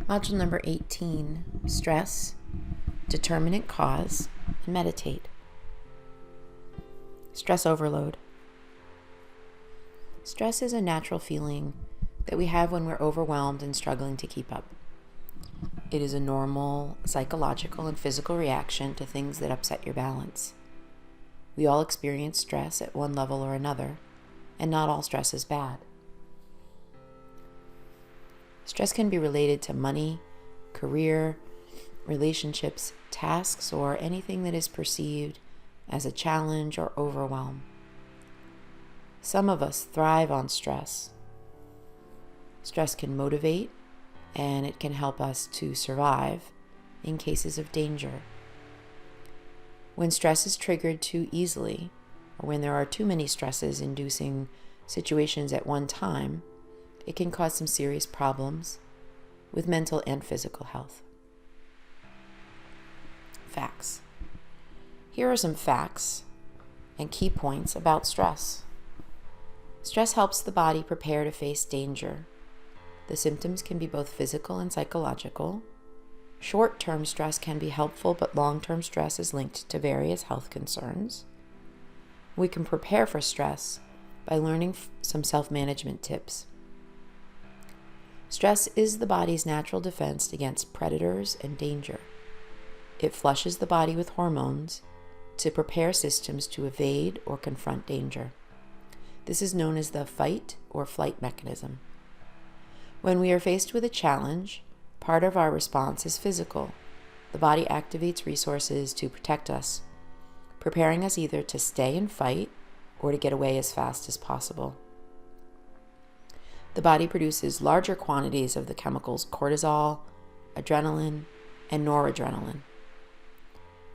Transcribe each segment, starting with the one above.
Module number 18, Stress, Determinate Cause, and Meditate. Stress overload. Stress is a natural feeling that we have when we're overwhelmed and struggling to keep up. It is a normal psychological and physical reaction to things that upset your balance. We all experience stress at one level or another, and not all stress is bad. Stress can be related to money, career, relationships, tasks, or anything that is perceived as a challenge or overwhelm. Some of us thrive on stress. Stress can motivate, and it can help us to survive in cases of danger. When stress is triggered too easily, or when there are too many stresses inducing situations at one time, it can cause some serious problems with mental and physical health. Facts. Here are some facts and key points about stress. Stress helps the body prepare to face danger. The symptoms can be both physical and psychological. Short-term stress can be helpful, but long-term stress is linked to various health concerns. We can prepare for stress by learning some self-management tips. Stress is the body's natural defense against predators and danger. It flushes the body with hormones to prepare systems to evade or confront danger. This is known as the fight or flight mechanism. When we are faced with a challenge, part of our response is physical. The body activates resources to protect us, preparing us either to stay and fight or to get away as fast as possible. The body produces larger quantities of the chemicals cortisol, adrenaline, and noradrenaline.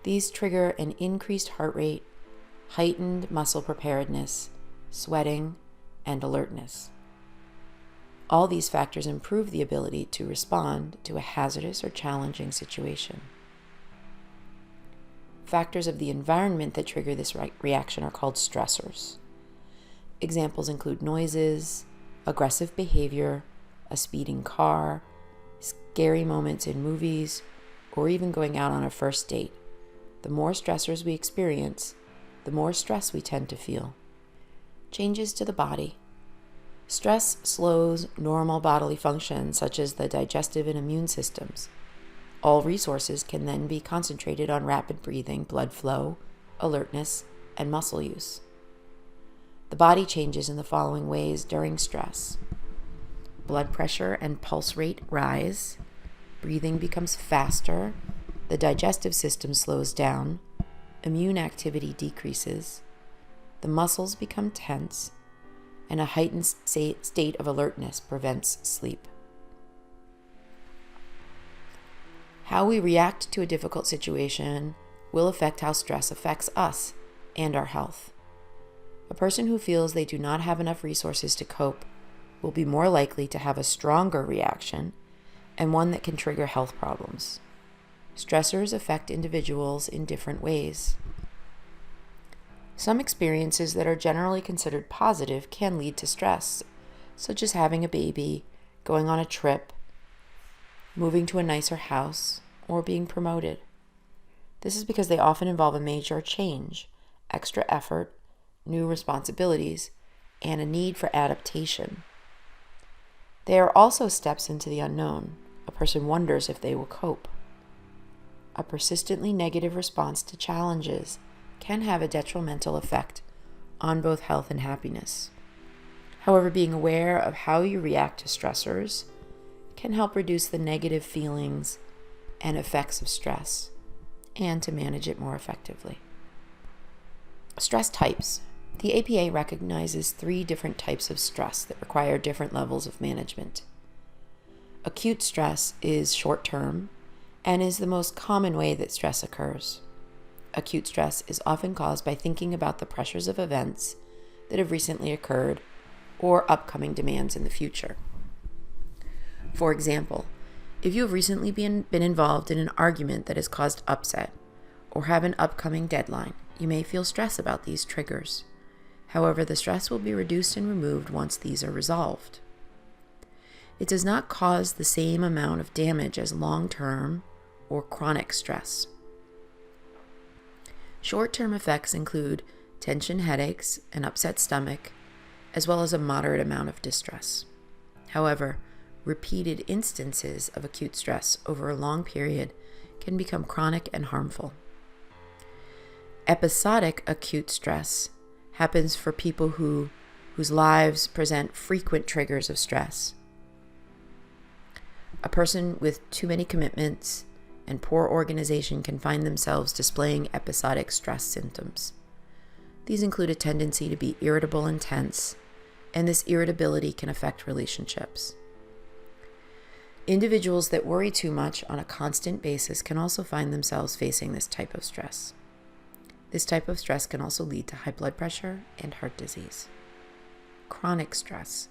These trigger an increased heart rate, heightened muscle preparedness, sweating, and alertness. All these factors improve the ability to respond to a hazardous or challenging situation. Factors of the environment that trigger this reaction are called stressors. Examples include noises, aggressive behavior, a speeding car, scary moments in movies, or even going out on a first date. The more stressors we experience, the more stress we tend to feel. Changes to the body. Stress slows normal bodily functions such as the digestive and immune systems. All resources can then be concentrated on rapid breathing, blood flow, alertness, and muscle use. The body changes in the following ways during stress. Blood pressure and pulse rate rise. Breathing becomes faster. The digestive system slows down. Immune activity decreases. The muscles become tense. And a heightened state of alertness prevents sleep. How we react to a difficult situation will affect how stress affects us and our health. A person who feels they do not have enough resources to cope will be more likely to have a stronger reaction and one that can trigger health problems. Stressors affect individuals in different ways. Some experiences that are generally considered positive can lead to stress, such as having a baby, going on a trip, moving to a nicer house, or being promoted. This is because they often involve a major change, extra effort, new responsibilities, and a need for adaptation. They are also steps into the unknown. A person wonders if they will cope. A persistently negative response to challenges can have a detrimental effect on both health and happiness. However, being aware of how you react to stressors can help reduce the negative feelings and effects of stress and to manage it more effectively. Stress types. The APA recognizes 3 different types of stress that require different levels of management. Acute stress is short-term and is the most common way that stress occurs. Acute stress is often caused by thinking about the pressures of events that have recently occurred or upcoming demands in the future. For example, if you have recently been involved in an argument that has caused upset or have an upcoming deadline, you may feel stress about these triggers. However, the stress will be reduced and removed once these are resolved. It does not cause the same amount of damage as long-term or chronic stress. Short-term effects include tension headaches, an upset stomach, as well as a moderate amount of distress. However, repeated instances of acute stress over a long period can become chronic and harmful. Episodic acute stress happens for people whose lives present frequent triggers of stress. A person with too many commitments and poor organization can find themselves displaying episodic stress symptoms. These include a tendency to be irritable and tense, and this irritability can affect relationships. Individuals that worry too much on a constant basis can also find themselves facing this type of stress. This type of stress can also lead to high blood pressure and heart disease. Chronic stress.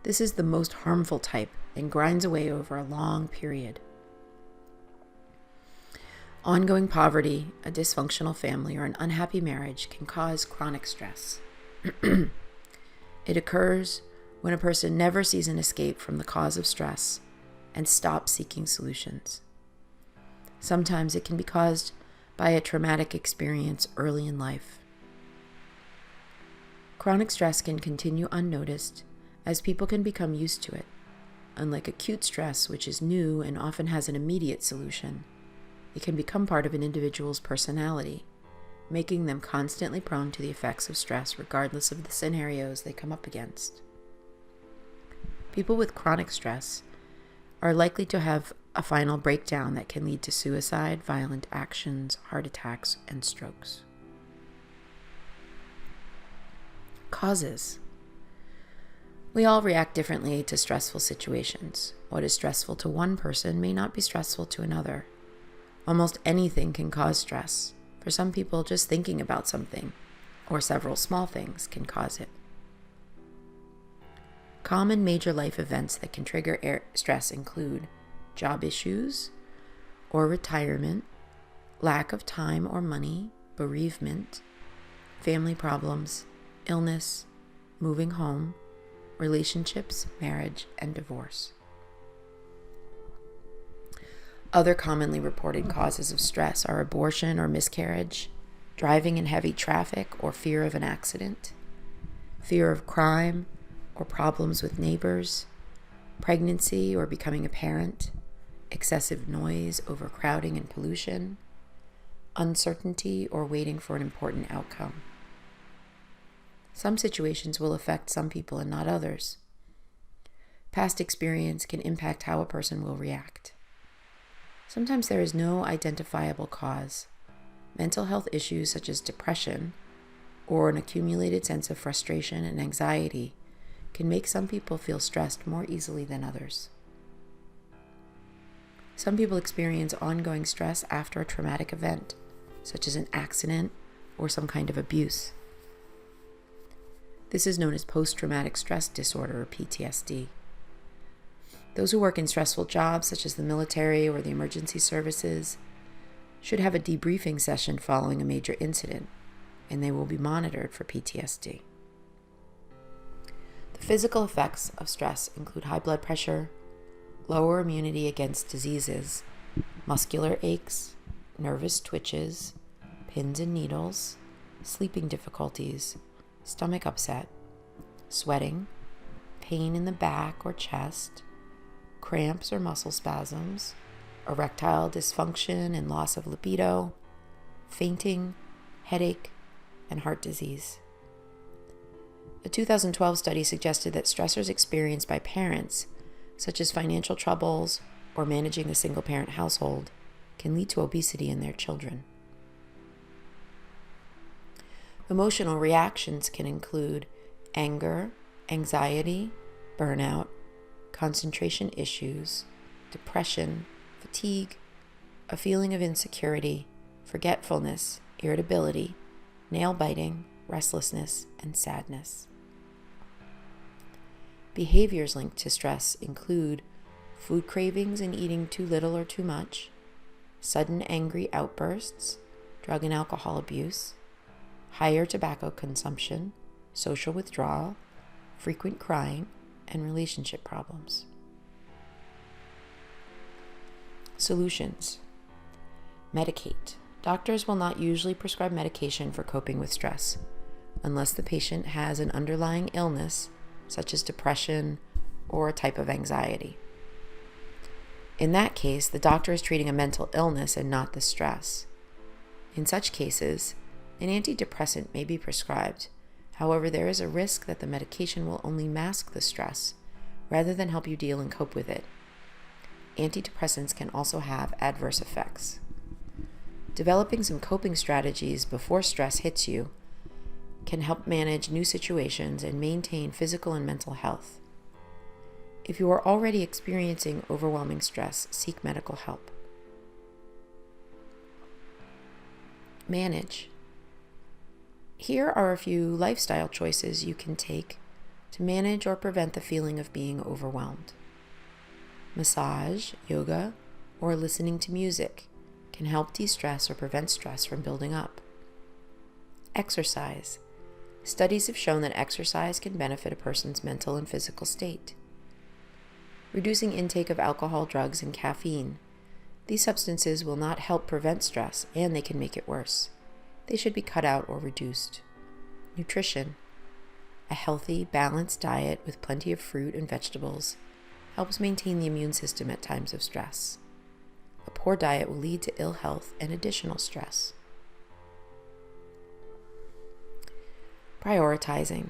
This is the most harmful type and grinds away over a long period. Ongoing poverty, a dysfunctional family, or an unhappy marriage can cause chronic stress. It occurs when a person never sees an escape from the cause of stress and stops seeking solutions. Sometimes it can be caused by a traumatic experience early in life. Chronic stress can continue unnoticed as people can become used to it. Unlike acute stress, which is new and often has an immediate solution, it can become part of an individual's personality, making them constantly prone to the effects of stress regardless of the scenarios they come up against. People with chronic stress are likely to have a final breakdown that can lead to suicide, violent actions, heart attacks, and strokes. Causes. We all react differently to stressful situations. What is stressful to one person may not be stressful to another. Almost anything can cause stress. For some people, just thinking about something or several small things can cause it. Common major life events that can trigger stress include job issues or retirement, lack of time or money, bereavement, family problems, illness, moving home, relationships, marriage, and divorce. Other commonly reported causes of stress are abortion or miscarriage, driving in heavy traffic or fear of an accident, fear of crime or problems with neighbors, pregnancy or becoming a parent, excessive noise, overcrowding and pollution, uncertainty or waiting for an important outcome. Some situations will affect some people and not others. Past experience can impact how a person will react. Sometimes there is no identifiable cause. Mental health issues such as depression or an accumulated sense of frustration and anxiety can make some people feel stressed more easily than others. Some people experience ongoing stress after a traumatic event, such as an accident or some kind of abuse. This is known as post-traumatic stress disorder or PTSD. Those who work in stressful jobs, such as the military or the emergency services, should have a debriefing session following a major incident, and they will be monitored for PTSD. The physical effects of stress include high blood pressure, lower immunity against diseases, muscular aches, nervous twitches, pins and needles, sleeping difficulties, stomach upset, sweating, pain in the back or chest, cramps or muscle spasms, erectile dysfunction and loss of libido, fainting, headache, and heart disease. A 2012 study suggested that stressors experienced by parents, such as financial troubles or managing a single-parent household, can lead to obesity in their children. Emotional reactions can include anger, anxiety, burnout, concentration issues, depression, fatigue, a feeling of insecurity, forgetfulness, irritability, nail biting, restlessness, and sadness. Behaviors linked to stress include food cravings and eating too little or too much, sudden angry outbursts, drug and alcohol abuse, higher tobacco consumption, social withdrawal, frequent crying, and relationship problems. Solutions. Medicate. Doctors will not usually prescribe medication for coping with stress, unless the patient has an underlying illness, such as depression or a type of anxiety. In that case, the doctor is treating a mental illness and not the stress. In such cases, an antidepressant may be prescribed. However, there is a risk that the medication will only mask the stress rather than help you deal and cope with it. Antidepressants can also have adverse effects. Developing some coping strategies before stress hits you can help manage new situations and maintain physical and mental health. If you are already experiencing overwhelming stress, seek medical help. Manage. Here are a few lifestyle choices you can take to manage or prevent the feeling of being overwhelmed. Massage, yoga, or listening to music can help de-stress or prevent stress from building up. Exercise. Studies have shown that exercise can benefit a person's mental and physical state. Reducing intake of alcohol, drugs, and caffeine. These substances will not help prevent stress, and they can make it worse. They should be cut out or reduced. Nutrition. A healthy, balanced diet with plenty of fruit and vegetables helps maintain the immune system at times of stress. A poor diet will lead to ill health and additional stress. Prioritizing.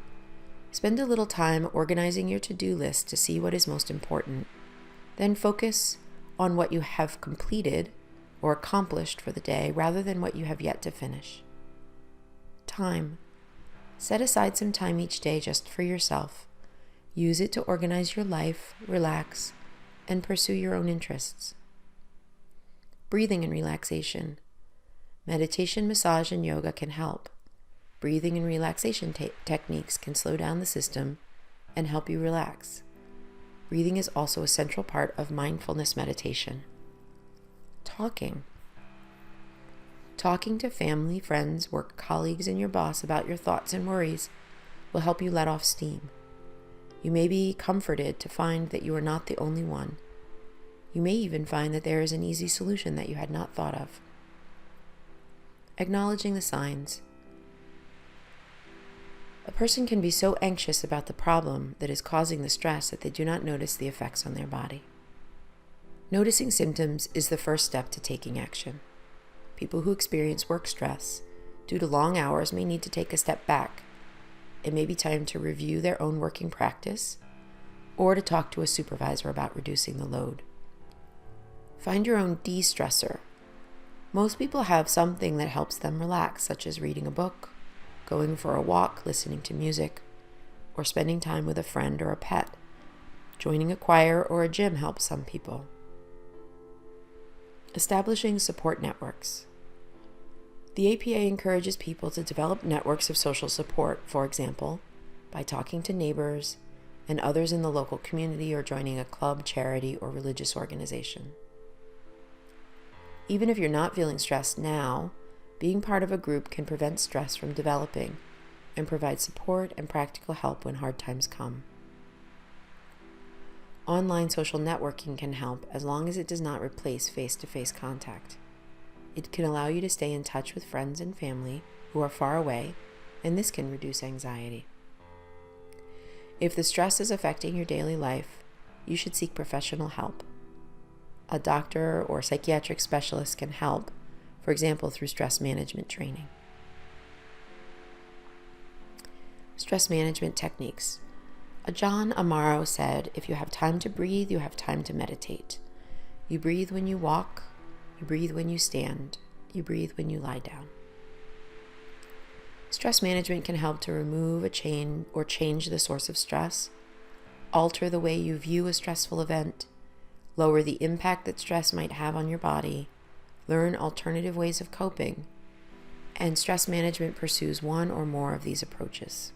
Spend a little time organizing your to-do list to see what is most important. Then focus on what you have completed or accomplished for the day rather than what you have yet to finish. Time. Set aside some time each day just for yourself. Use it to organize your life, relax, and pursue your own interests. Breathing and relaxation. Meditation, massage, and yoga can help. Breathing and relaxation techniques can slow down the system and help you relax. Breathing is also a central part of mindfulness meditation. Talking. Talking to family, friends, work colleagues, and your boss about your thoughts and worries will help you let off steam. You may be comforted to find that you are not the only one. You may even find that there is an easy solution that you had not thought of. Acknowledging the signs. A person can be so anxious about the problem that is causing the stress that they do not notice the effects on their body. Noticing symptoms is the first step to taking action. People who experience work stress due to long hours may need to take a step back. It may be time to review their own working practice or to talk to a supervisor about reducing the load. Find your own de-stressor. Most people have something that helps them relax, such as reading a book, going for a walk, listening to music, or spending time with a friend or a pet. Joining a choir or a gym helps some people. Establishing support networks. The APA encourages people to develop networks of social support, for example, by talking to neighbors and others in the local community or joining a club, charity, or religious organization. Even if you're not feeling stressed now, being part of a group can prevent stress from developing and provide support and practical help when hard times come. Online social networking can help as long as it does not replace face-to-face contact. It can allow you to stay in touch with friends and family who are far away, and this can reduce anxiety. If the stress is affecting your daily life, you should seek professional help. A doctor or psychiatric specialist can help, for example, through stress management training. Stress management techniques. John Amaro said, if you have time to breathe, you have time to meditate. You breathe when you walk, you breathe when you stand, you breathe when you lie down. Stress management can help to remove or change the source of stress, alter the way you view a stressful event, lower the impact that stress might have on your body, learn alternative ways of coping, and stress management pursues one or more of these approaches.